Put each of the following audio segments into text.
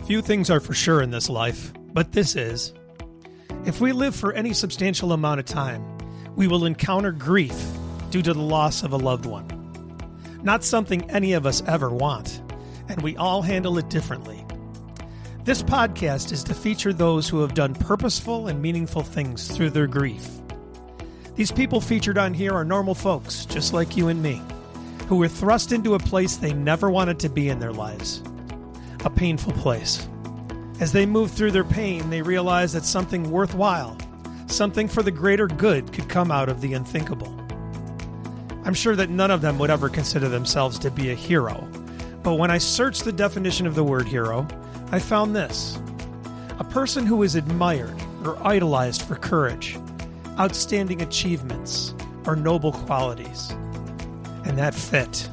Few things are for sure in this life, but this is. If we live for any substantial amount of time, we will encounter grief due to the loss of a loved one. Not something any of us ever want, and we all handle it differently. This podcast is to feature those who have done purposeful and meaningful things through their grief. These people featured on here are normal folks, just like you and me, who were thrust into a place they never wanted to be in their lives. A painful place. As they moved through their pain, they realized that something worthwhile, something for the greater good, could come out of the unthinkable. I'm sure that none of them would ever consider themselves to be a hero, but when I searched the definition of the word hero, I found this: a person who is admired or idolized for courage, outstanding achievements, or noble qualities. And that fit.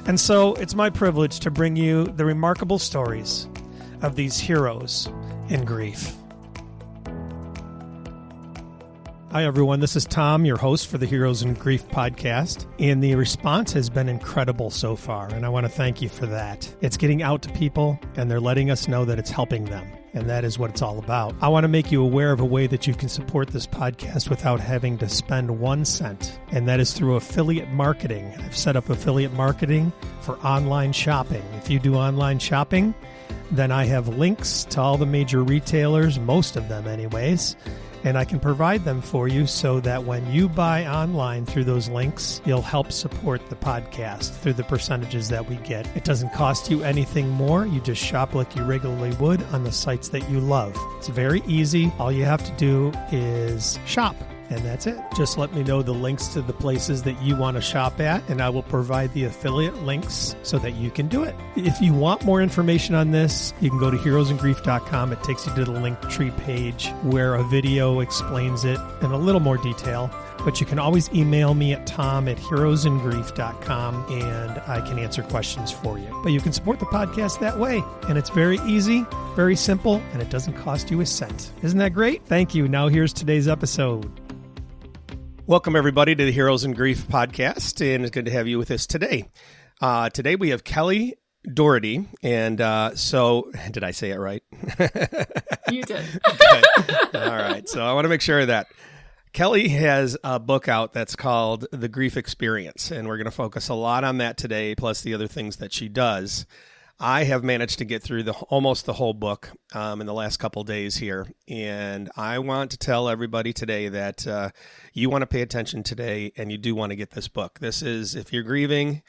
And so it's my privilege to bring you the remarkable stories of these heroes in grief. Hi, everyone. This is Tom, your host for the Heroes in Grief podcast, and the response has been incredible so far, and I want to thank you for that. It's getting out to people, and they're letting us know that it's helping them, and that is what it's all about. I want to make you aware of a way that you can support this podcast without having to spend 1 cent, and that is through affiliate marketing. I've set up affiliate marketing for online shopping. If you do online shopping, then I have links to all the major retailers, most of them anyways, and I can provide them for you so that when you buy online through those links, you'll help support the podcast through the percentages that we get. It doesn't cost you anything more. You just shop like you regularly would on the sites that you love. It's very easy. All you have to do is shop. And that's it. Just let me know the links to the places that you want to shop at, and I will provide the affiliate links so that you can do it. If you want more information on this, you can go to heroesingrief.com. It takes you to the Linktree page where a video explains it in a little more detail. But you can always email me at tom@heroesingrief.com, and I can answer questions for you. But you can support the podcast that way, and it's very easy, very simple, and it doesn't cost you a cent. Isn't that great? Thank you. Now here's today's episode. Welcome, everybody, to the Heroes in Grief podcast, and it's good to have you with us today. Today we have Kelly Daugherty, and so, did I say it right? You did. Okay. All right, so I want to make sure of that. Kelly has a book out that's called The Grief Experience, and we're going to focus a lot on that today, plus the other things that she does. I have managed to get through almost the whole book in the last couple days here, and I want to tell everybody today that you want to pay attention today, and you do want to get this book. This is, if you're grieving,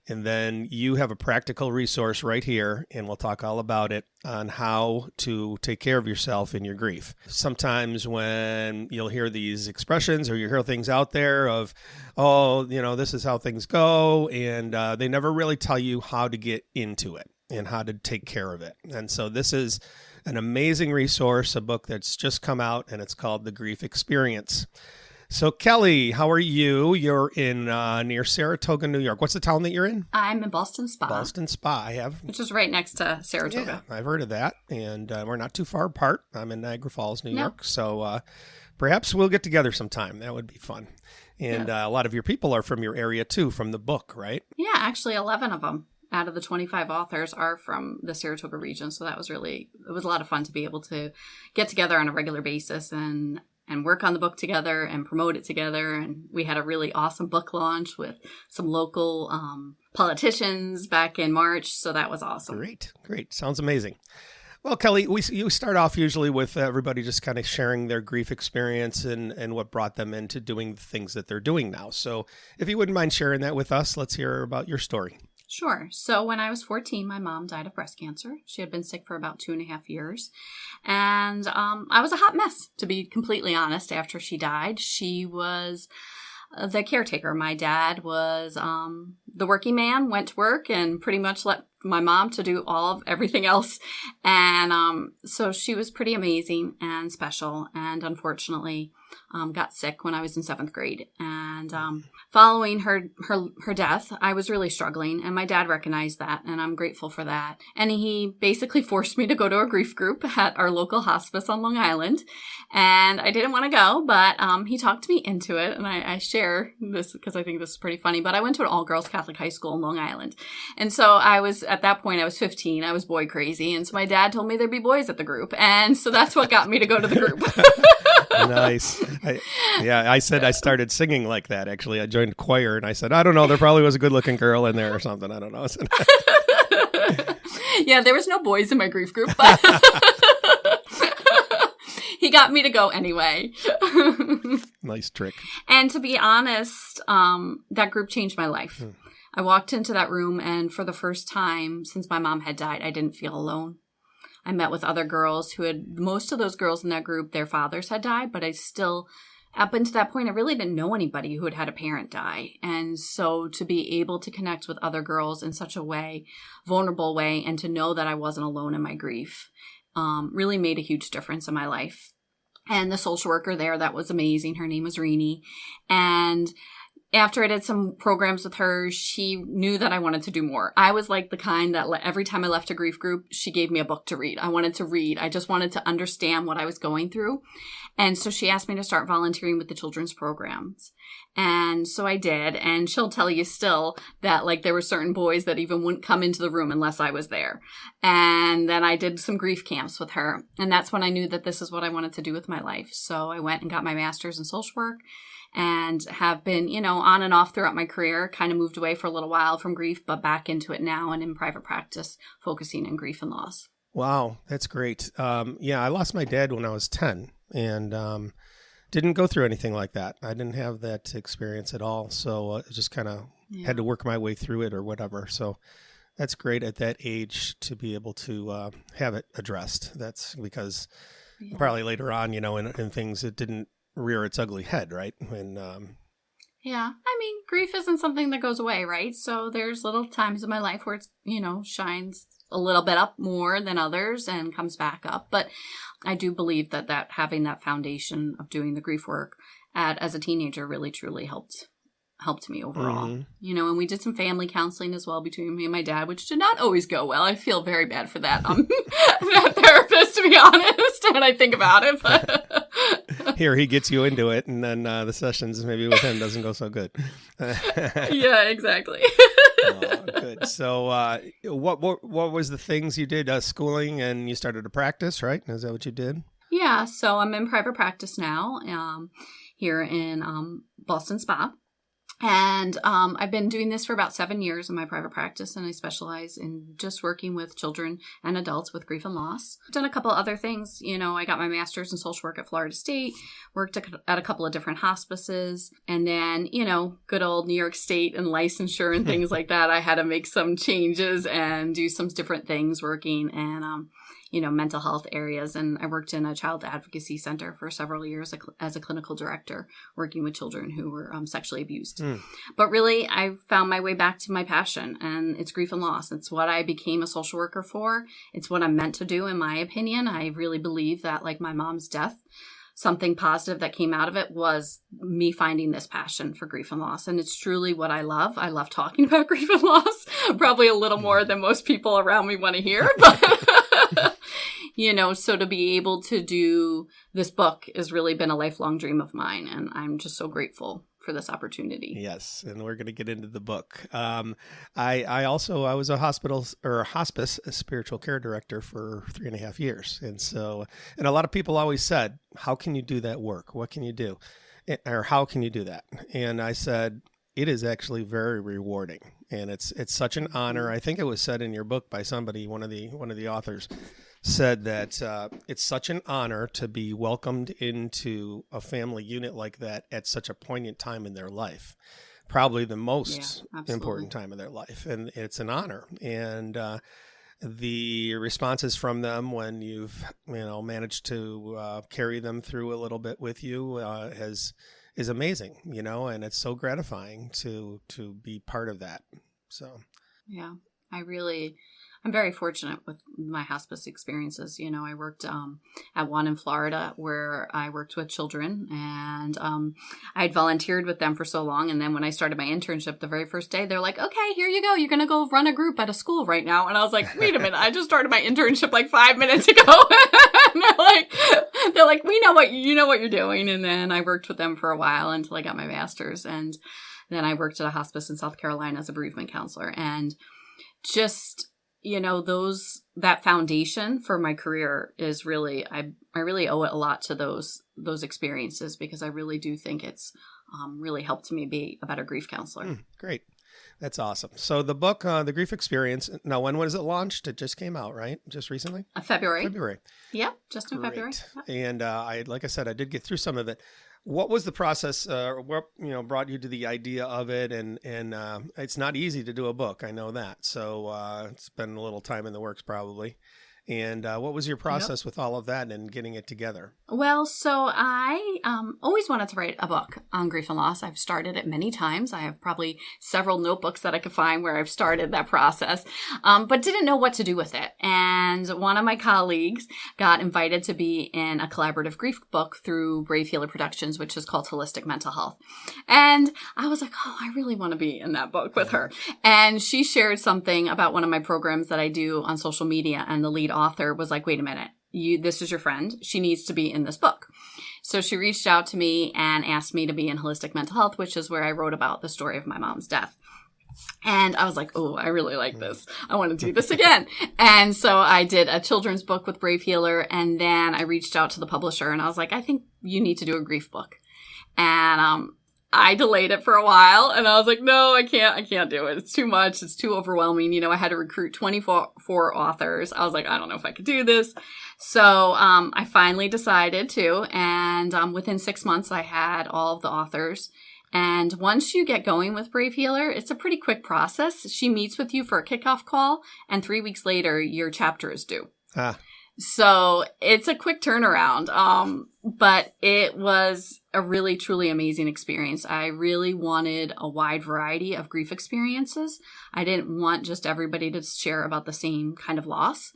and then you have a practical resource right here, and we'll talk all about it on how to take care of yourself in your grief. Sometimes when you'll hear these expressions or you hear things out there of, oh, you know, this is how things go, and they never really tell you how to get into it and how to take care of it. And so this is an amazing resource, a book that's just come out, and it's called The Grief Experience. So, Kelly, how are you? You're in near Saratoga, New York. What's the town that you're in? I'm in Boston Spa. Boston Spa, I have. Which is right next to Saratoga. Yeah, I've heard of that, and we're not too far apart. I'm in Niagara Falls, New York, so perhaps we'll get together sometime. That would be fun. And a lot of your people are from your area, too, from the book, right? Yeah, actually 11 of them out of the 25 authors are from the Saratoga region, so it was a lot of fun to be able to get together on a regular basis and work on the book together and promote it together. And we had a really awesome book launch with some local politicians back in March. So that was awesome. Great. Sounds amazing. Well, Kelly, you start off usually with everybody just kind of sharing their grief experience and what brought them into doing the things that they're doing now. So if you wouldn't mind sharing that with us, let's hear about your story. Sure. So when I was 14, my mom died of breast cancer. She had been sick for about 2.5 years. And I was a hot mess, to be completely honest, after she died. She was the caretaker. My dad was the working man, went to work and pretty much let my mom to do all of everything else. And so she was pretty amazing and special. And unfortunately, got sick when I was in 7th grade. And following her death, I was really struggling. And my dad recognized that. And I'm grateful for that. And he basically forced me to go to a grief group at our local hospice on Long Island. And I didn't want to go, but he talked me into it. And I share this because I think this is pretty funny. But I went to an all-girls Catholic high school in Long Island. And so at that point, I was 15. I was boy crazy. And so my dad told me there'd be boys at the group. And so that's what got me to go to the group. Nice. I said I started singing like that, actually. I joined choir, and I said, I don't know, there probably was a good-looking girl in there or something. I don't know. Yeah, there was no boys in my grief group, but he got me to go anyway. Nice trick. And to be honest, that group changed my life. I walked into that room, and for the first time since my mom had died, I didn't feel alone. I met with other girls most of those girls in that group, their fathers had died, but I still, up until that point, I really didn't know anybody who had had a parent die. And so to be able to connect with other girls in such a vulnerable way, and to know that I wasn't alone in my grief, really made a huge difference in my life. And the social worker there, that was amazing. Her name was Rini. And after I did some programs with her, she knew that I wanted to do more. I was like the kind that every time I left a grief group, she gave me a book to read. I wanted to read. I just wanted to understand what I was going through. And so she asked me to start volunteering with the children's programs. And so I did. And she'll tell you still that there were certain boys that even wouldn't come into the room unless I was there. And then I did some grief camps with her. And that's when I knew that this is what I wanted to do with my life. So I went and got my master's in social work. And have been, on and off throughout my career, kind of moved away for a little while from grief, but back into it now and in private practice, focusing on grief and loss. Wow, that's great. I lost my dad when I was 10 and didn't go through anything like that. I didn't have that experience at all. So I just kind of had to work my way through it or whatever. So that's great at that age to be able to have it addressed. That's because probably later on, in things it didn't rear its ugly head, right? Grief isn't something that goes away, right? So there's little times in my life where it's, shines a little bit up more than others and comes back up. But I do believe that having that foundation of doing the grief work as a teenager really, truly helped me overall. Mm-hmm. And we did some family counseling as well between me and my dad, which did not always go well. I feel very bad for that that therapist, to be honest, when I think about it. But here he gets you into it, and then the sessions maybe with him doesn't go so good. Yeah, exactly. Oh, good. So what was the things you did? Schooling, and you started to practice, right? Is that what you did? Yeah, so I'm in private practice now here in Boston Spa. And I've been doing this for about 7 years in my private practice, and I specialize in just working with children and adults with grief and loss. I've done a couple other things. I got my master's in social work at Florida State, worked at a couple of different hospices, and then, good old New York State and licensure and things like that. I had to make some changes and do some different things working and mental health areas. And I worked in a child advocacy center for several years as a clinical director, working with children who were sexually abused. But really, I found my way back to my passion, and it's grief and loss. It's what I became a social worker for. It's what I'm meant to do, in my opinion. I really believe that, like my mom's death, something positive that came out of it was me finding this passion for grief and loss. And it's truly what I love. I love talking about grief and loss, probably a little more than most people around me want to hear. But, so to be able to do this book has really been a lifelong dream of mine. And I'm just so grateful for this opportunity. Yes, and we're going to get into the book. I was a hospice spiritual care director for 3.5 years. And a lot of people always said, how can you do that work? What can you do? Or how can you do that? And I said, it is actually very rewarding. And it's such an honor. I think it was said in your book by somebody, one of the authors, said that it's such an honor to be welcomed into a family unit like that at such a poignant time in their life, probably the most important time in their life. And it's an honor. And the responses from them when you've managed to carry them through a little bit with you is amazing, and it's so gratifying to be part of that. So yeah, I'm very fortunate with my hospice experiences. You know, I worked at one in Florida where I worked with children, and I had volunteered with them for so long. And then when I started my internship the very first day, they're like, okay, here you go. You're going to go run a group at a school right now. And I was like, wait a minute. I just started my internship like 5 minutes ago. And they're like, we know what you're doing. And then I worked with them for a while until I got my master's. And then I worked at a hospice in South Carolina as a bereavement counselor. And just, you know, that foundation for my career is really, I really owe it a lot to those experiences, because I really do think it's really helped me be a better grief counselor. Great. That's awesome. So the book, The Grief Experience, now when was it launched? It just came out, right? Just recently? February. Yeah, just in February. And like I said, I did get through some of it. What was the process? What brought you to the idea of it? And it's not easy to do a book. I know that. So it's been a little time in the works, probably. And what was your process with all of that and getting it together? Well, so I always wanted to write a book on grief and loss. I've started it many times. I have probably several notebooks that I could find where I've started that process, but didn't know what to do with it. And one of my colleagues got invited to be in a collaborative grief book through Brave Healer Productions, which is called Holistic Mental Health. And I was like, oh, I really want to be in that book with her. And she shared something about one of my programs that I do on social media, and the lead author was like, wait a minute, this is your friend. She needs to be in this book. So she reached out to me and asked me to be in Holistic Mental Health, which is where I wrote about the story of my mom's death. And I was like, oh, I really like this. I want to do this again. And so I did a children's book with Brave Healer. And then I reached out to the publisher and I was like, I think you need to do a grief book. And I delayed it for a while, and I was like, no, I can't do it. It's too much. It's too overwhelming. You know, I had to recruit 24 authors. I was like, I don't know if I could do this. So I finally decided to, and within 6 months, I had all of the authors. And once you get going with Brave Healer, it's a pretty quick process. She meets with you for a kickoff call, and 3 weeks later, your chapter is due. So it's a quick turnaround. But it was a really, truly amazing experience. I really wanted a wide variety of grief experiences. I didn't want just everybody to share about the same kind of loss.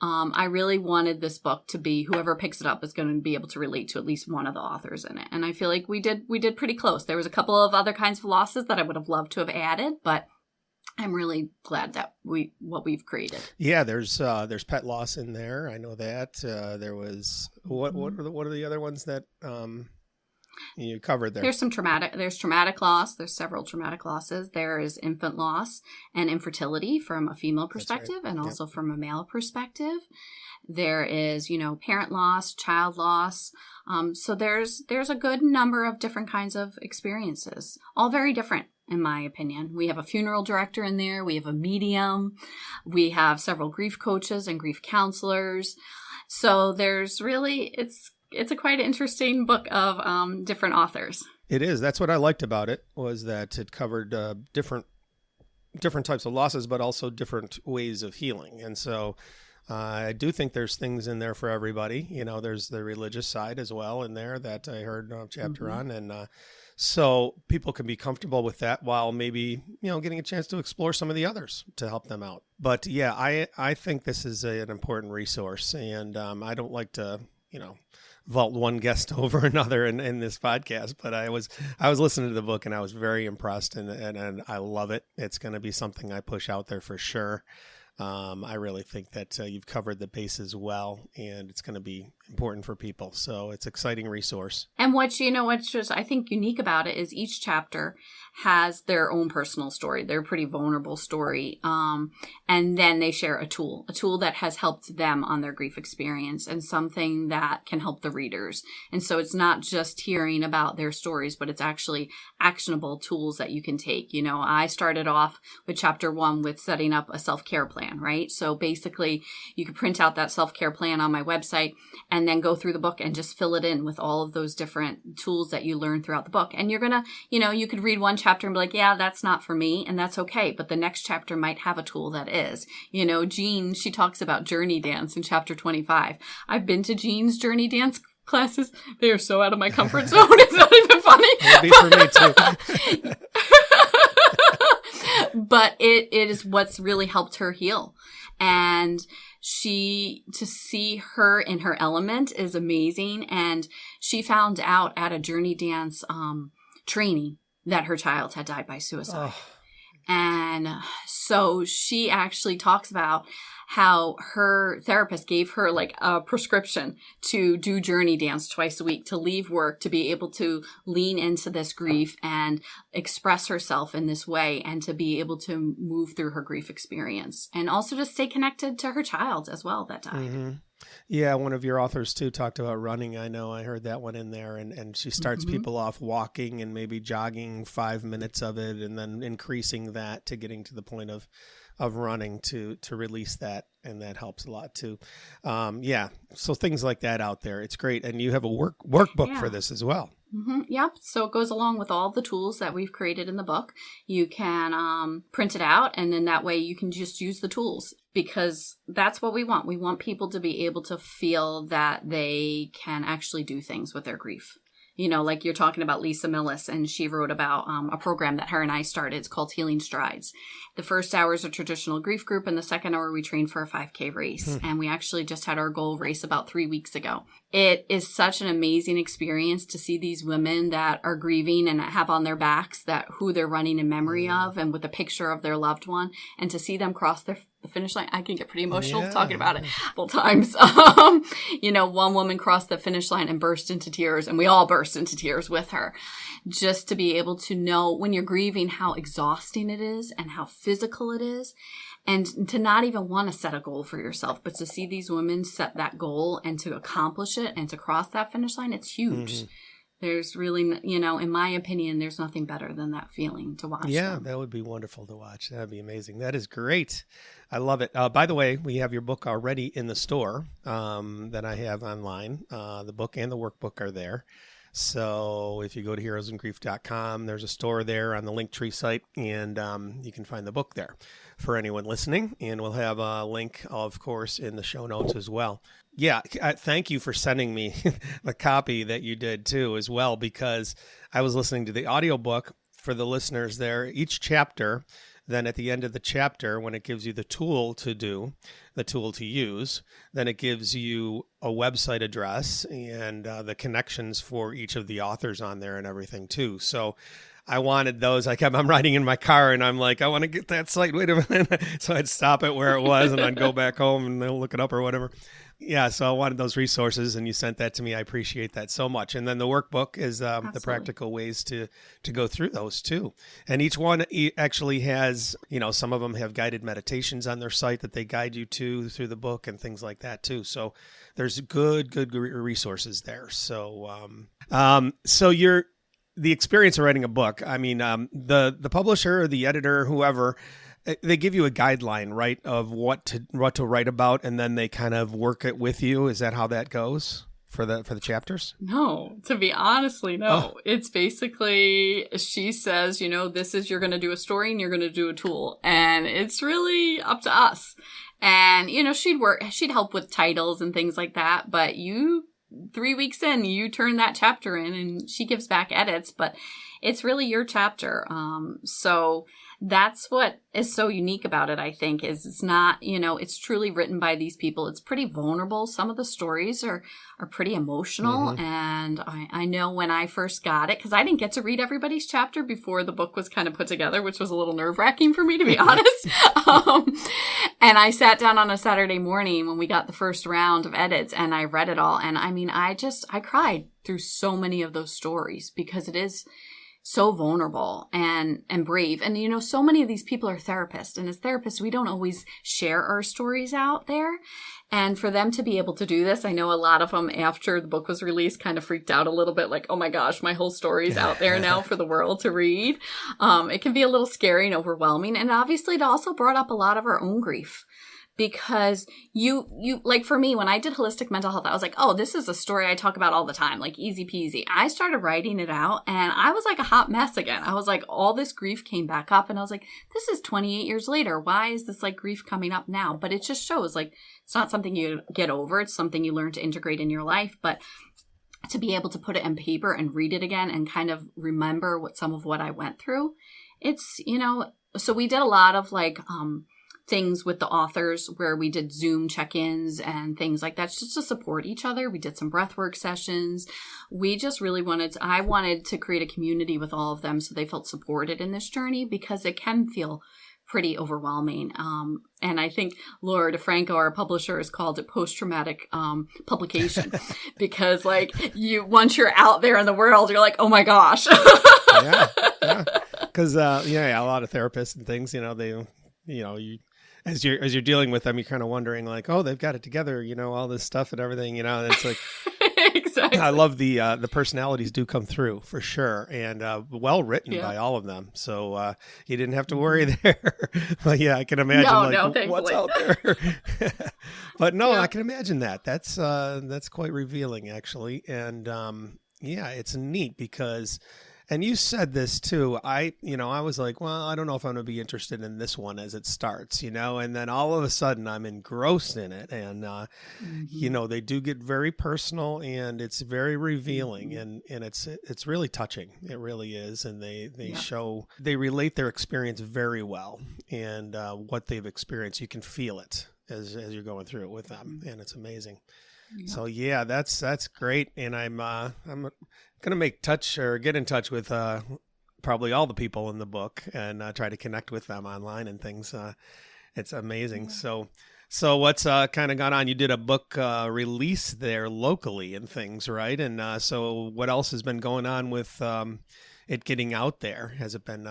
I really wanted this book to be, whoever picks it up is going to be able to relate to at least one of the authors in it. And I feel like we did pretty close. There was a couple of other kinds of losses that I would have loved to have added, but I'm really glad that what we've created. Yeah, there's pet loss in there. I know that. There was what are the other ones that you covered there? There's traumatic loss. There's several traumatic losses. There is infant loss and infertility from a female perspective, and also from a male perspective. There is, parent loss, child loss. So there's a good number of different kinds of experiences, all very different. In my opinion, we have a funeral director in there. We have a medium. We have several grief coaches and grief counselors. So there's really, it's a quite interesting book of different authors. It is. That's what I liked about it, was that it covered different types of losses, but also different ways of healing. And so I do think there's things in there for everybody. There's the religious side as well in there that I heard a chapter on. And so people can be comfortable with that while maybe, getting a chance to explore some of the others to help them out. But yeah, I think this is an important resource, and I don't like to, vault one guest over another in this podcast, but I was listening to the book and I was very impressed, and I love it. It's going to be something I push out there for sure. I really think that you've covered the bases well, and it's going to be important for people. So it's an exciting resource. And what's just, I think, unique about it is each chapter has their own personal story, their pretty vulnerable story. And then they share a tool that has helped them on their grief experience, and something that can help the readers. And so it's not just hearing about their stories, but it's actually actionable tools that you can take. I started off with chapter 1 with setting up a self-care plan, right? So basically you could print out that self-care plan on my website and then go through the book and just fill it in with all of those different tools that you learn throughout the book. And you're going to, you could read one chapter and be like, yeah, that's not for me. And that's okay. But the next chapter might have a tool that is. Jean, she talks about journey dance in chapter 25. I've been to Jean's journey dance classes. They are so out of my comfort zone. It's not even funny. It'll be for me too. but it is what's really helped her heal. And to see her in her element is amazing. And she found out at a Journey Dance training that her child had died by suicide. Oh. And so she actually talks about how her therapist gave her like a prescription to do Journey Dance twice a week, to leave work, to be able to lean into this grief and express herself in this way, and to be able to move through her grief experience, and also to stay connected to her child as well that died. Mm-hmm. Yeah, one of your authors too talked about running. I know I heard that one in there, and she starts people off walking and maybe jogging 5 minutes of it, and then increasing that to getting to the point of running to release that, and that helps a lot too. So things like that out there, it's great. And you have a workbook for this as well. Mm-hmm. Yep. So it goes along with all the tools that we've created in the book. You can print it out, and then that way you can just use the tools, because that's what we want. We want people to be able to feel that they can actually do things with their grief. You know, like you're talking about Lisa Millis, and she wrote about a program that her and I started. It's called Healing Strides. The first hour is a traditional grief group, and the second hour we train for a 5K race. And we actually just had our goal race about 3 weeks ago. It is such an amazing experience to see these women that are grieving and have on their backs who they're running in memory of, and with a picture of their loved one, and to see them cross the finish line. I can get pretty emotional talking about it multiple times. One woman crossed the finish line and burst into tears, and we all burst into tears with her. Just to be able to know when you're grieving how exhausting it is and how physical it is, and to not even want to set a goal for yourself, but to see these women set that goal and to accomplish it and to cross that finish line, it's huge. Mm-hmm. There's really, in my opinion, there's nothing better than that feeling to watch. Yeah, them. That would be wonderful to watch. That would be amazing. That is great. I love it. By the way, we have your book already in the store that I have online. The book and the workbook are there. So if you go to heroesandgrief.com, there's a store there on the Linktree site, and you can find the book there for anyone listening. And we'll have a link, of course, in the show notes as well. Yeah, thank you for sending me the copy that you did too as well, because I was listening to the audiobook for the listeners there. Each chapter, then at the end of the chapter, when it gives you the tool to do, the tool to use, then it gives you a website address and the connections for each of the authors on there and everything too. So I wanted those. I'm riding in my car and I'm like, I want to get that site. Wait a minute. So I'd stop it where it was and I'd go back home and they'll look it up or whatever. Yeah, so I wanted those resources, and you sent that to me. I appreciate that so much. And then the workbook is the practical ways to go through those too. And each one actually has, some of them have guided meditations on their site that they guide you to through the book and things like that too. So there's good resources there. So, the experience of writing a book. I mean, the publisher or the editor, whoever, they give you a guideline, right, of what to write about, and then they kind of work it with you. Is that how that goes for the chapters? No, to be honestly, no. Oh. It's basically, she says, this is, you're going to do a story and you're going to do a tool, and it's really up to us. And she'd help with titles and things like that, but 3 weeks in, you turn that chapter in, and she gives back edits, but it's really your chapter. So that's what is so unique about it, I think, is it's not, it's truly written by these people. It's pretty vulnerable. Some of the stories are pretty emotional. Mm-hmm. And I know when I first got it, because I didn't get to read everybody's chapter before the book was kind of put together, which was a little nerve-wracking for me, to be honest. And I sat down on a Saturday morning when we got the first round of edits, and I read it all. And I mean, I cried through so many of those stories, because it is so vulnerable and brave. And, so many of these people are therapists. And as therapists, we don't always share our stories out there. And for them to be able to do this, I know a lot of them after the book was released kind of freaked out a little bit, like, oh my gosh, my whole story's out there now for the world to read. It can be a little scary and overwhelming. And obviously it also brought up a lot of our own grief. Because you like, for me, when I did holistic mental health, I was like, oh, this is a story I talk about all the time, like easy peasy. I started writing it out and I was like a hot mess again. I was like, all this grief came back up and I was like, this is 28 years later. Why is this like grief coming up now? But it just shows like, it's not something you get over. It's something you learn to integrate in your life. But to be able to put it in paper and read it again and kind of remember some of what I went through, it's, So we did a lot of things with the authors where we did Zoom check-ins and things like that just to support each other. We did some breathwork sessions. We just really I wanted to create a community with all of them so they felt supported in this journey, because it can feel pretty overwhelming. And I think Laura DeFranco, our publisher, has called it post-traumatic publication because once you're out there in the world, you're like, oh my gosh. Yeah. Because, a lot of therapists and things, as you're dealing with them, you're kind of wondering they've got it together, all this stuff and everything, and it's like, exactly. I love the personalities do come through for sure, and well written by all of them. So you didn't have to worry there. But yeah, I can imagine what's out there. But no, I can imagine that. That's quite revealing actually, and it's neat because. And you said this too. I was like, well, I don't know if I'm going to be interested in this one as it starts, and then all of a sudden I'm engrossed in it. And, they do get very personal and it's very revealing and it's really touching. It really is. And they they relate their experience very well and what they've experienced. You can feel it as you're going through it with them. And it's amazing. Yeah. So that's great. And I'm going to get in touch with probably all the people in the book and try to connect with them online and things. It's amazing. Yeah. So what's kind of gone on? You did a book release there locally and things, right? And so what else has been going on with it getting out there? Has it been...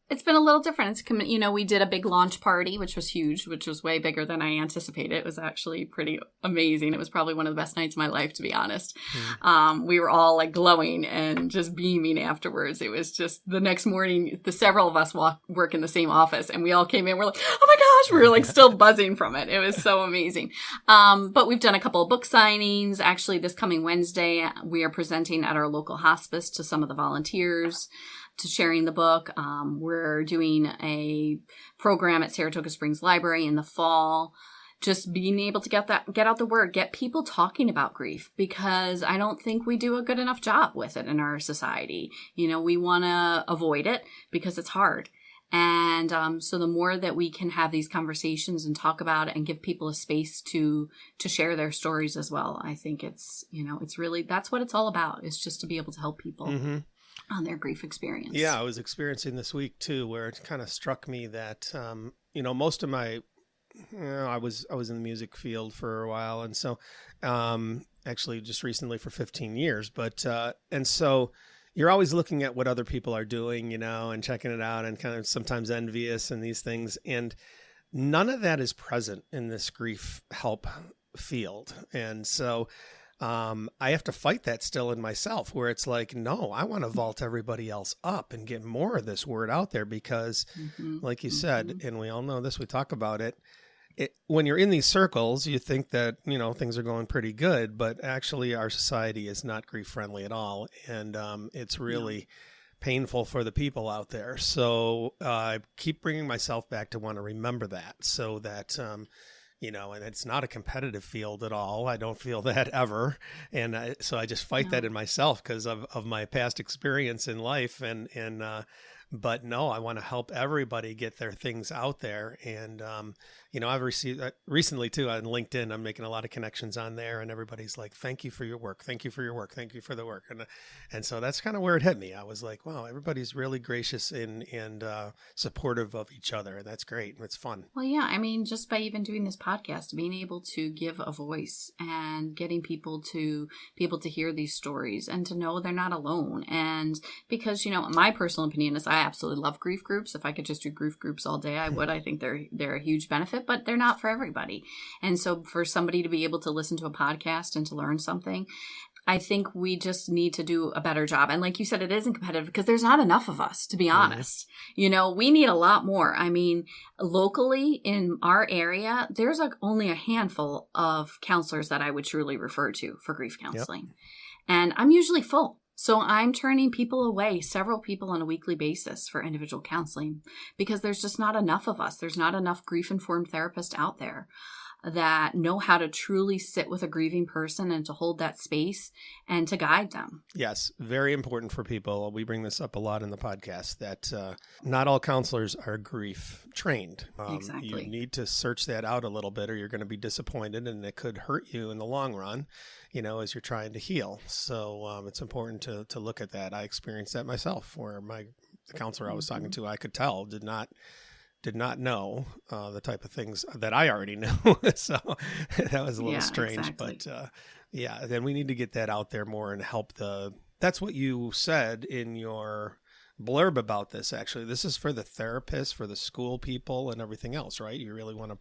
It's been a little different. We did a big launch party, which was huge, which was way bigger than I anticipated. It was actually pretty amazing. It was probably one of the best nights of my life, to be honest. We were all glowing and just beaming afterwards. It was just the next morning, several of us work in the same office and we all came in. We're like, oh my gosh, we were still buzzing from it. It was so amazing. But we've done a couple of book signings. Actually, this coming Wednesday, we are presenting at our local hospice to some of the volunteers to sharing the book. We're doing a program at Saratoga Springs Library in the fall, just being able to get out the word, get people talking about grief, because I don't think we do a good enough job with it in our society. We want to avoid it because it's hard. And so the more that we can have these conversations and talk about it and give people a space to share their stories as well, I think it's really, that's what it's all about, is just to be able to help people. Mm-hmm. On their grief experience. Yeah, I was experiencing this week too, where it kind of struck me that, most of my, I was in the music field for a while. And so, actually just recently for 15 years, but, and so you're always looking at what other people are doing, and checking it out and kind of sometimes envious and these things. And none of that is present in this grief help field. And so, I have to fight that still in myself, where it's like, no, I want to vault everybody else up and get more of this word out there because like you said, and we all know this, we talk about it, when you're in these circles, you think that, things are going pretty good, but actually our society is not grief friendly at all. And, it's really painful for the people out there. So I keep bringing myself back to want to remember that so that, and it's not a competitive field at all. I don't feel that ever. And so I just fight that in myself because of my past experience in life. But no, I want to help everybody get their things out there. And, I've received recently too on LinkedIn, I'm making a lot of connections on there and everybody's like, thank you for your work. Thank you for your work. Thank you for the work. And so that's kind of where it hit me. I was like, wow, everybody's really gracious and supportive of each other. And that's great. And it's fun. Well, yeah. I mean, just by even doing this podcast, being able to give a voice and getting people to be able to hear these stories and to know they're not alone. And because, my personal opinion is I absolutely love grief groups. If I could just do grief groups all day, I would. I think they're a huge benefit, but they're not for everybody. And so for somebody to be able to listen to a podcast and to learn something, I think we just need to do a better job. And like you said, it isn't competitive because there's not enough of us, to be honest. We need a lot more. I mean, locally in our area, there's only a handful of counselors that I would truly refer to for grief counseling. Yep. And I'm usually full. So I'm turning people away, several people on a weekly basis for individual counseling because there's just not enough of us. There's not enough grief-informed therapists out there. that know how to truly sit with a grieving person and to hold that space and to guide them. Yes, very important for people. We bring this up a lot in the podcast that not all counselors are grief trained. Exactly. You need to search that out a little bit or you're going to be disappointed and it could hurt you in the long run, as you're trying to heal. So it's important to look at that. I experienced that myself where the counselor I was talking to, I could tell, did not know the type of things that I already knew. So that was a little strange. Exactly. But then we need to get that out there more and help that's what you said in your blurb about this, actually. This is for the therapists, for the school people and everything else, right? You really want to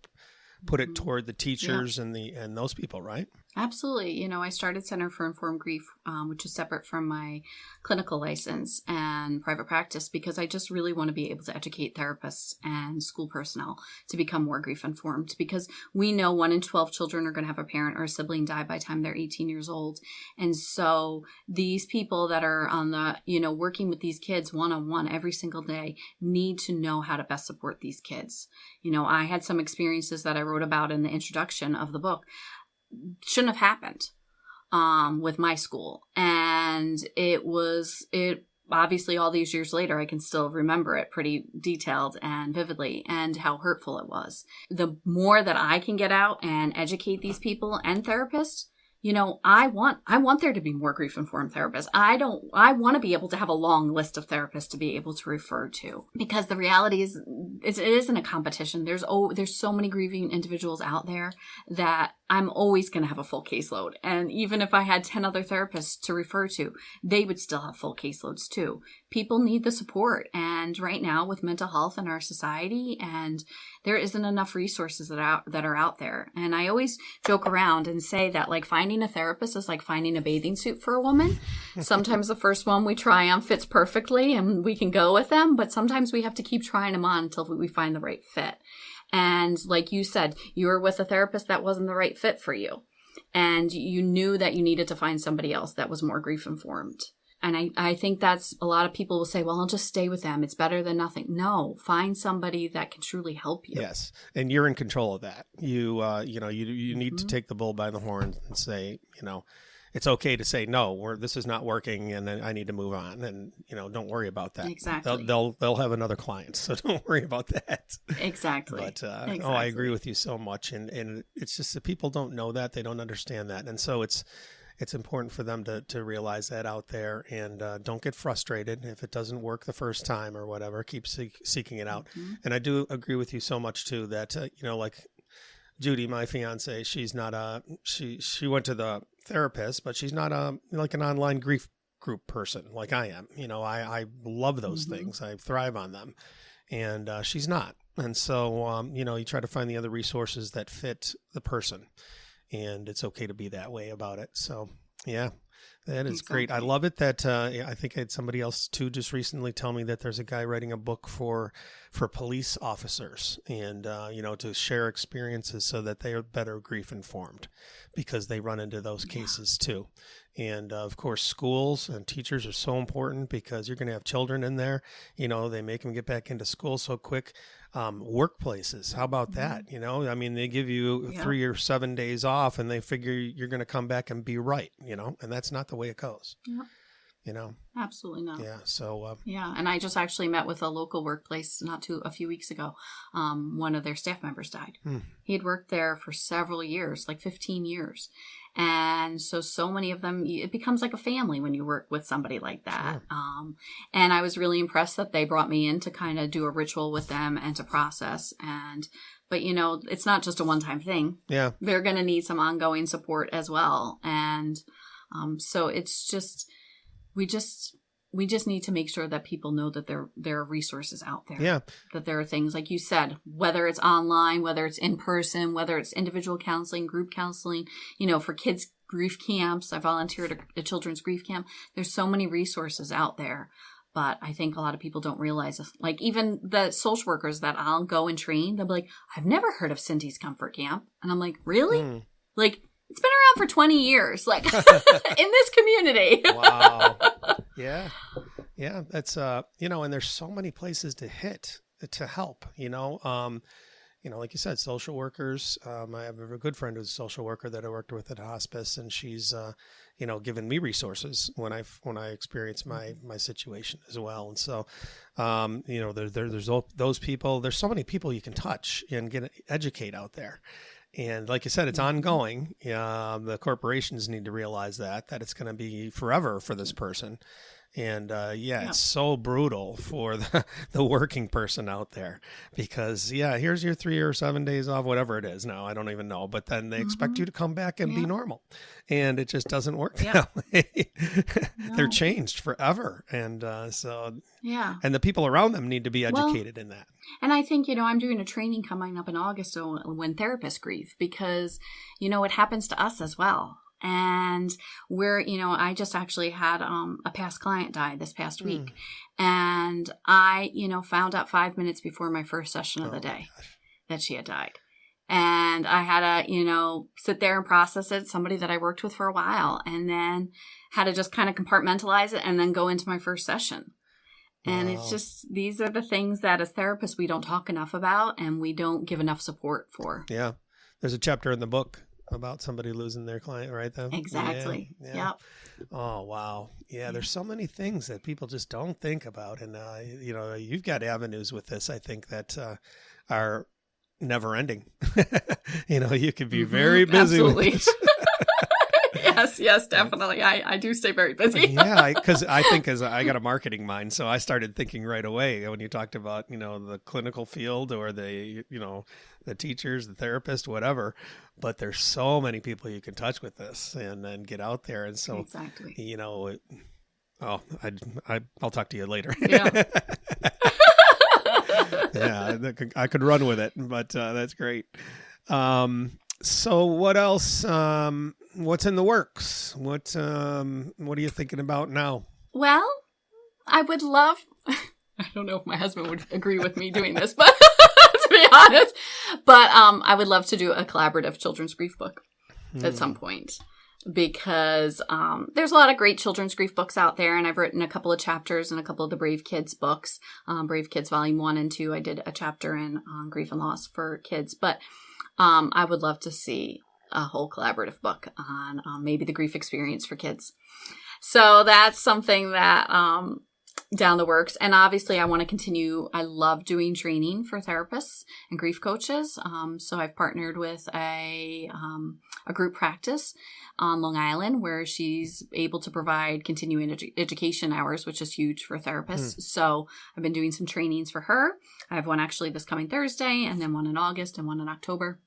put it toward the teachers and those people, right? Absolutely. I started Center for Informed Grief, which is separate from my clinical license and private practice, because I just really want to be able to educate therapists and school personnel to become more grief informed, because we know 1 in 12 children are going to have a parent or a sibling die by the time they're 18 years old. And so these people that are on the, working with these kids one-on-one every single day need to know how to best support these kids. I had some experiences that I wrote about in the introduction of the book. Shouldn't have happened with my school. And it obviously all these years later, I can still remember it pretty detailed and vividly and how hurtful it was. The more that I can get out and educate these people and therapists, I want there to be more grief-informed therapists. I want to be able to have a long list of therapists to be able to refer to, because the reality is it isn't a competition. There's so many grieving individuals out there that I'm always going to have a full caseload. And even if I had 10 other therapists to refer to, they would still have full caseloads too. People need the support. And right now with mental health in our society, and there isn't enough resources that are out there. And I always joke around and say that finding a therapist is like finding a bathing suit for a woman. Sometimes the first one we try on fits perfectly and we can go with them, but sometimes we have to keep trying them on until we find the right fit. And like you said, you were with a therapist that wasn't the right fit for you. And you knew that you needed to find somebody else that was more grief informed. And I think that's a lot of people will say, well, I'll just stay with them. It's better than nothing. No, find somebody that can truly help you. Yes. And you're in control of that. You need to take the bull by the horns and say, it's okay to say, no, this is not working and I need to move on. And, don't worry about that. Exactly. They'll have another client. So don't worry about that. Exactly. But, I agree with you so much. And it's just that people don't know that. They don't understand that. And so it's important for them to realize that out there and don't get frustrated if it doesn't work the first time or whatever. Keep seeking it out. Mm-hmm. And I do agree with you so much too that, like Judy, my fiance, she's not she went to the therapist, but she's not like an online grief group person like I am. I love those things. I thrive on them. And she's not. And so, you try to find the other resources that fit the person. And it's okay to be that way about it. So, yeah, that is great. I love it that I think I had somebody else too just recently tell me that there's a guy writing a book for police officers and, to share experiences so that they are better grief informed because they run into those cases too. And of course, schools and teachers are so important because you're going to have children in there. They make them get back into school so quick. Workplaces, how about that? They give you 3 or 7 days off and they figure you're going to come back and be right, and that's not the way it goes. Yeah. Absolutely not. Yeah. So, and I just actually met with a local workplace a few weeks ago. One of their staff members died. He had worked there for several years, like 15 years. And so many of them, it becomes like a family when you work with somebody like that. Sure. And I was really impressed that they brought me in to kind of do a ritual with them and to process. But it's not just a one-time thing. Yeah. They're going to need some ongoing support as well. And so it's just, we just need to make sure that people know that there are resources out there. Yeah. That there are things, like you said, whether it's online, whether it's in person, whether it's individual counseling, group counseling, for kids' grief camps. I volunteered at a children's grief camp. There's so many resources out there. But I think a lot of people don't realize, like even the social workers that I'll go and train, they'll be like, I've never heard of Cindy's Comfort Camp. And I'm like, really? Like, it's been around for 20 years, like in this community. Wow. Yeah. Yeah. That's, and there's so many places to hit to help, like you said, social workers. I have a good friend who's a social worker that I worked with at Hospice, and she's, given me resources when I experience my situation as well. And so, there's those people. There's so many people you can touch and educate out there. And like you said, it's ongoing. The corporations need to realize that it's going to be forever for this person. And it's so brutal for the working person out there because, here's your 3 or 7 days off, whatever it is now. I don't even know. But then they expect you to come back and be normal. And it just doesn't work that way. No. They're changed forever. And and the people around them need to be educated in that. And I think, I'm doing a training coming up in August on when therapists grieve because, it happens to us as well. And I just actually had a past client die this past week. And I, found out 5 minutes before my first session of the day that she had died. And I had to, sit there and process it, somebody that I worked with for a while, and then had to just kind of compartmentalize it and then go into my first session. And it's just, these are the things that as therapists we don't talk enough about and we don't give enough support for. Yeah. There's a chapter in the book about somebody losing their client, right? Exactly. Yeah. Yep. Oh, wow. Yeah, there's so many things that people just don't think about. And, you've got avenues with this, I think, that are never ending. You could be very busy with this. Yes, definitely. I do stay very busy. Because I think I got a marketing mind, so I started thinking right away when you talked about, the clinical field or the teachers, the therapist, whatever. But there's so many people you can touch with this and then get out there. And so, exactly. I'll talk to you later. Yeah. I could run with it, but that's great. So what else? What's in the works? What are you thinking about now? Well, I would love, I don't know if my husband would agree with me doing this, but to be honest, but I would love to do a collaborative children's grief book at some point because there's a lot of great children's grief books out there, and I've written a couple of chapters in a couple of the Brave Kids books. Brave Kids Volume 1 and 2, I did a chapter in grief and loss for kids, but I would love to see a whole collaborative book on maybe the grief experience for kids. So that's something that down the works. And obviously I want to continue. I love doing training for therapists and grief coaches. So I've partnered with a group practice on Long Island where she's able to provide continuing education hours, which is huge for therapists. So I've been doing some trainings for her. I have one actually this coming Thursday and then one in August and one in October.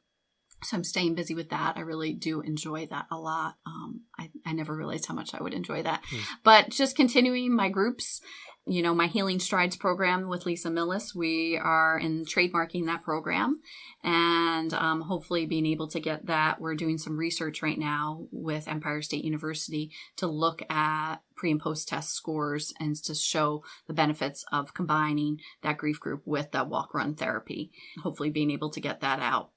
So I'm staying busy with that. I really do enjoy that a lot. I never realized how much I would enjoy that. But just continuing my groups, my Healing Strides program with Lisa Millis, we are in trademarking that program and hopefully being able to get that. We're doing some research right now with Empire State University to look at pre and post test scores and to show the benefits of combining that grief group with that walk-run therapy. Hopefully being able to get that out,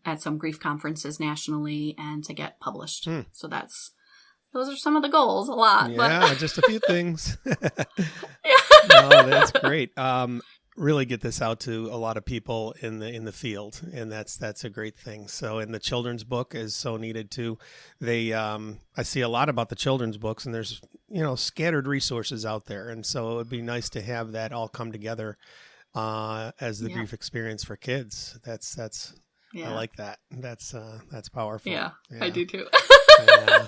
at some grief conferences nationally and to get published. So those are some of the goals, a lot. Yeah, but just a few things. Yeah. No, that's great. Really get this out to a lot of people in the field, and that's a great thing. So, and the children's book is so needed too. I see a lot about the children's books, and there's scattered resources out there, and so it'd be nice to have that all come together as the grief experience for kids. That's I like that. That's powerful. Yeah, I do too. Yeah,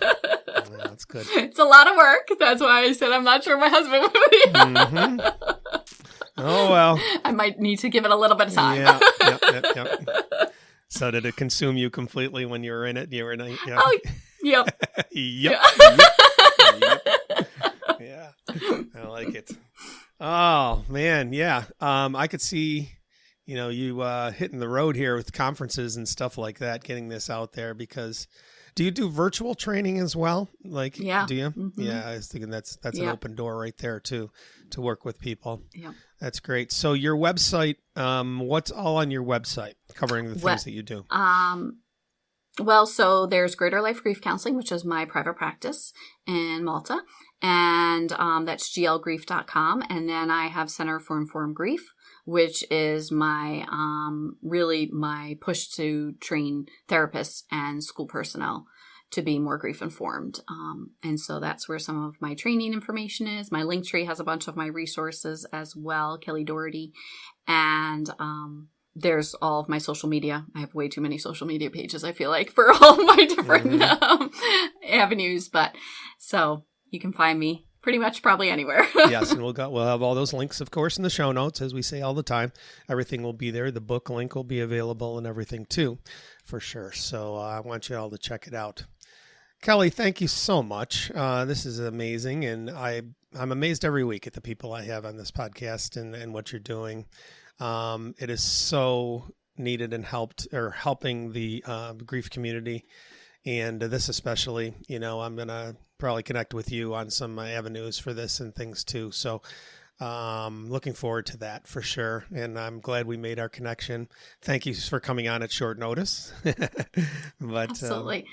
that's good. It's a lot of work. That's why I said I'm not sure my husband would be. Oh, well. I might need to give it a little bit of time. Yeah. Yep. So did it consume you completely when you were in it? You were in it? Yeah. Oh, yep. Yep. Yeah. I like it. Oh, man. Yeah. I could see, you hitting the road here with conferences and stuff like that, getting this out there because... Do you do virtual training as well? Yeah. Do you? Mm-hmm. Yeah, I was thinking that's an open door right there too, to work with people. Yeah. That's great. So your website, what's all on your website covering the things that you do? Well, so there's Greater Life Grief Counseling, which is my private practice in Malta. And that's glgrief.com. And then I have Center for Informed Grief, which is my really my push to train therapists and school personnel to be more grief informed. And so that's where some of my training information is. My Linktree has a bunch of my resources as well, Kelly Daugherty. And there's all of my social media. I have way too many social media pages, I feel like, for all of my different avenues. But so you can find me pretty much probably anywhere. Yes, and we'll have all those links, of course, in the show notes, as we say all the time. Everything will be there. The book link will be available and everything too, for sure. So I want you all to check it out. Kelly, thank you so much. This is amazing, and I'm amazed every week at the people I have on this podcast and what you're doing. It is so needed and helping the grief community, and this especially. I'm gonna probably connect with you on some avenues for this and things too. So looking forward to that for sure, and I'm glad we made our connection. Thank you for coming on at short notice. But absolutely.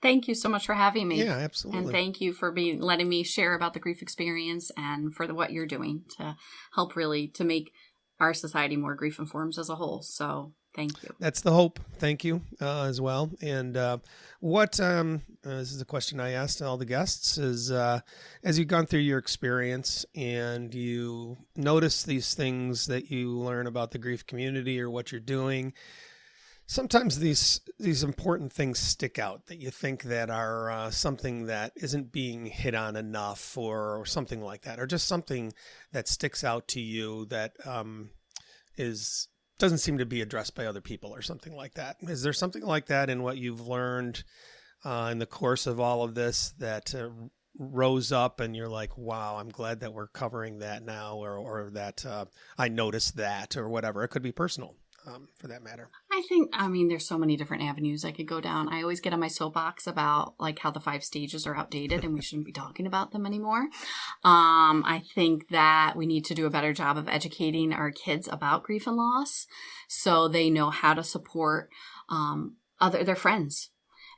Thank you so much for having me. Yeah, absolutely. And thank you for letting me share about the grief experience and for what you're doing to help really to make our society more grief informed as a whole. So thank you. That's the hope. Thank you as well. And this is a question I asked all the guests is, as you've gone through your experience and you notice these things that you learn about the grief community or what you're doing, sometimes these important things stick out that you think that are something that isn't being hit on enough or something like that, or just something that sticks out to you that doesn't seem to be addressed by other people or something like that. Is there something like that in what you've learned in the course of all of this that rose up and you're like, wow, I'm glad that we're covering that now, or that I noticed that, or whatever? It could be personal. For that matter. I mean, there's so many different avenues I could go down. I always get on my soapbox about like how the 5 stages are outdated and we shouldn't be talking about them anymore. I think that we need to do a better job of educating our kids about grief and loss so they know how to support their friends.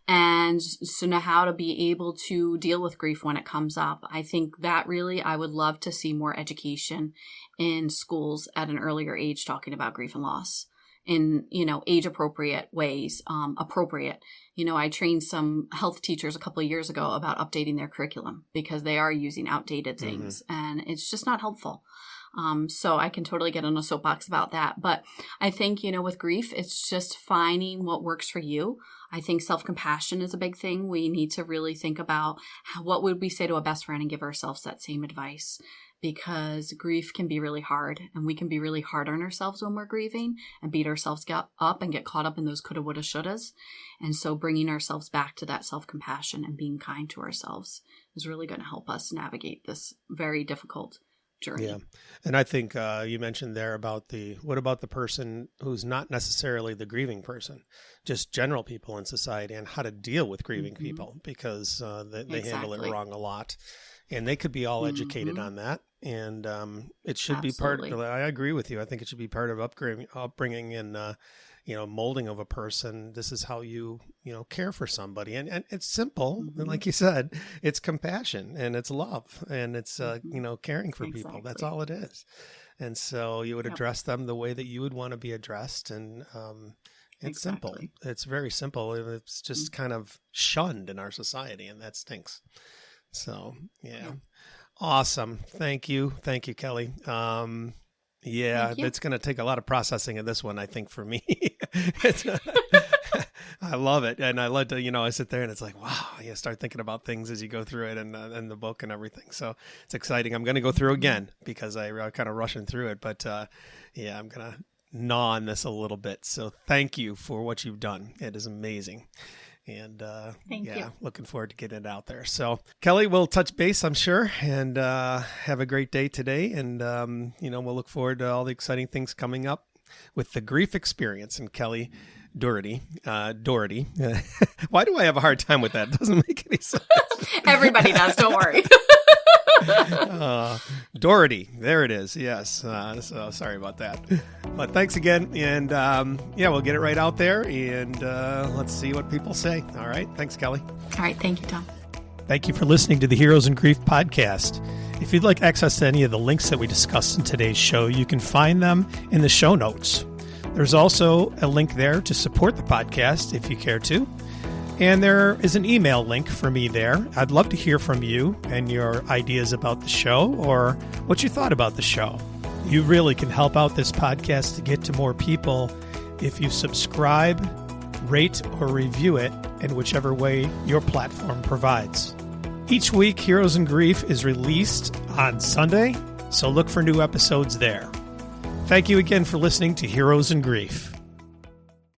And so know how to be able to deal with grief when it comes up. I think that really, I would love to see more education in schools at an earlier age talking about grief and loss in, age appropriate ways, appropriate. I trained some health teachers a couple of years ago about updating their curriculum because they are using outdated things and it's just not helpful. So I can totally get on a soapbox about that. But I think, with grief, it's just finding what works for you. I think self-compassion is a big thing. We need to really think about what would we say to a best friend and give ourselves that same advice, because grief can be really hard and we can be really hard on ourselves when we're grieving and beat ourselves up and get caught up in those coulda, woulda, shouldas. And so bringing ourselves back to that self-compassion and being kind to ourselves is really going to help us navigate this very difficult journey. Yeah. And I think you mentioned there about what about the person who's not necessarily the grieving person, just general people in society, and how to deal with grieving people, because they handle it wrong a lot. And they could be all educated on that. And it should be part of, I agree with you. I think it should be part of upbringing and, molding of a person. This is how you care for somebody. And it's simple. And like you said, it's compassion and it's love and it's, caring for people. That's all it is. And so you would address them the way that you would want to be addressed. And it's simple. It's very simple. It's just kind of shunned in our society, and that stinks. So, yeah. Awesome. Thank you. Thank you, Kelly. It's going to take a lot of processing of this one, I think, for me. I love it. And I love to, I sit there and it's like, wow, you start thinking about things as you go through it and the book and everything. So it's exciting. I'm going to go through again because I kind of rushing through it. But I'm going to gnaw on this a little bit. So thank you for what you've done. It is amazing. And Thank you. Looking forward to getting it out there. So Kelly, we'll touch base, I'm sure, and have a great day today. And, we'll look forward to all the exciting things coming up with the grief experience and Kelly Daugherty. Why do I have a hard time with that? It doesn't make any sense. Everybody does. Don't worry. Daugherty. There it is. Yes. So sorry about that. But thanks again. And we'll get it right out there and let's see what people say. All right. Thanks, Kelly. All right. Thank you, Tom. Thank you for listening to the Heroes in Grief podcast. If you'd like access to any of the links that we discussed in today's show, you can find them in the show notes. There's also a link there to support the podcast if you care to. And there is an email link for me there. I'd love to hear from you and your ideas about the show or what you thought about the show. You really can help out this podcast to get to more people if you subscribe, rate, or review it in whichever way your platform provides. Each week, Heroes in Grief is released on Sunday, so look for new episodes there. Thank you again for listening to Heroes in Grief.